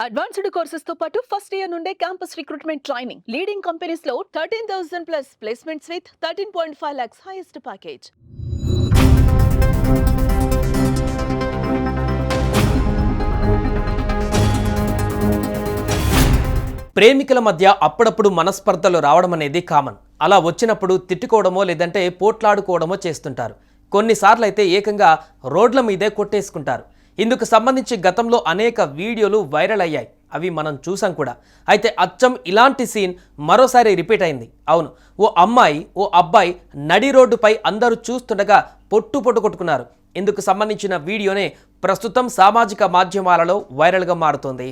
Advanced courses తో పాటు first year నుండే campus recruitment training leading companies లో 13,000 plus placements with 13.5 lakhs highest package. ప్రేమికుల మధ్య అప్పుడప్పుడు మనస్పర్ధలు రావడం అనేది కామన్. అలా వచ్చినప్పుడు తిట్టుకోవడమో లేదంటే పోట్లాడుకోవడమో చేస్తుంటారు. కొన్నిసార్లు అయితే ఏకంగా రోడ్ల మీదే కొట్టేసుకుంటారు. ఇందుకు సంబంధించి గతంలో అనేక వీడియోలు వైరల్ అయ్యాయి. అవి మనం చూసాం కూడా. అయితే అచ్చం ఇలాంటి సీన్ మరోసారి రిపీట్ అయింది. అవును, ఓ అమ్మాయి ఓ అబ్బాయి నడి రోడ్డుపై అందరూ చూస్తుండగా పొట్టు కొట్టుకున్నారు. ఇందుకు సంబంధించిన వీడియోనే ప్రస్తుతం సామాజిక మాధ్యమాలలో వైరల్గా మారుతోంది.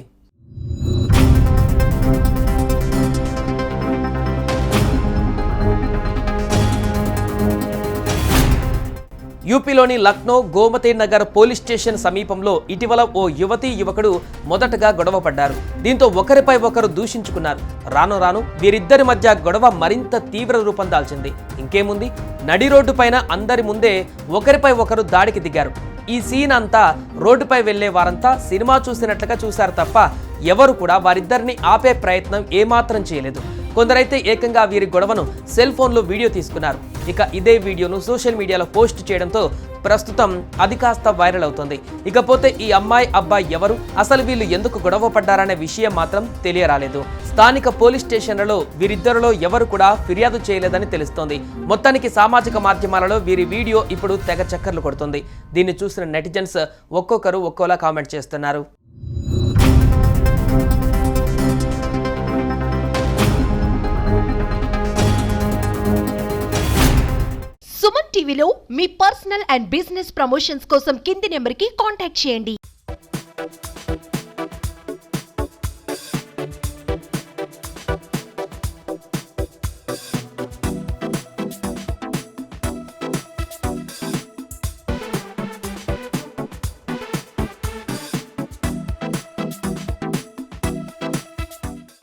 యూపీలోని లక్నో గోమతి నగర్ పోలీస్ స్టేషన్ సమీపంలో ఇటీవల ఓ యువకుడు మొదటగా గొడవ పడ్డారు. దీంతో ఒకరిపై ఒకరు దూషించుకున్నారు. రాను రాను వీరిద్దరి మధ్య గొడవ మరింత తీవ్ర రూపం దాల్చింది. ఇంకేముంది, నడి రోడ్డు పైన అందరి ముందే ఒకరిపై ఒకరు దాడికి దిగారు. ఈ సీన్ అంతా రోడ్డుపై వెళ్లే వారంతా సినిమా చూసినట్లుగా చూశారు తప్ప ఎవరు కూడా వారిద్దరిని ఆపే ప్రయత్నం ఏమాత్రం చేయలేదు. కొందరైతే ఏకంగా వీరి గొడవను సెల్ ఫోన్లో వీడియో తీసుకున్నారు. ఇక ఇదే వీడియోను సోషల్ మీడియాలో పోస్ట్ చేయడంతో ప్రస్తుతం అది కాస్త వైరల్ అవుతుంది. ఇకపోతే ఈ అమ్మాయి అబ్బాయి ఎవరు, అసలు వీళ్ళు ఎందుకు గొడవ పడ్డారనే విషయం మాత్రం తెలియరాలేదు. స్థానిక పోలీస్ స్టేషన్లలో వీరిద్దరిలో ఎవరు కూడా ఫిర్యాదు చేయలేదని తెలుస్తోంది. మొత్తానికి సామాజిక మాధ్యమాలలో వీరి వీడియో ఇప్పుడు తెగ చక్కర్లు కొడుతుంది. దీన్ని చూసిన నెటిజన్స్ ఒక్కొక్కరు ఒక్కోలా కామెంట్ చేస్తున్నారు. సుమన్ టీవీలో మీ పర్సనల్ అండ్ బిజినెస్ ప్రమోషన్స్ కోసం కింది నెంబర్కి కాంటాక్ట్ చేయండి.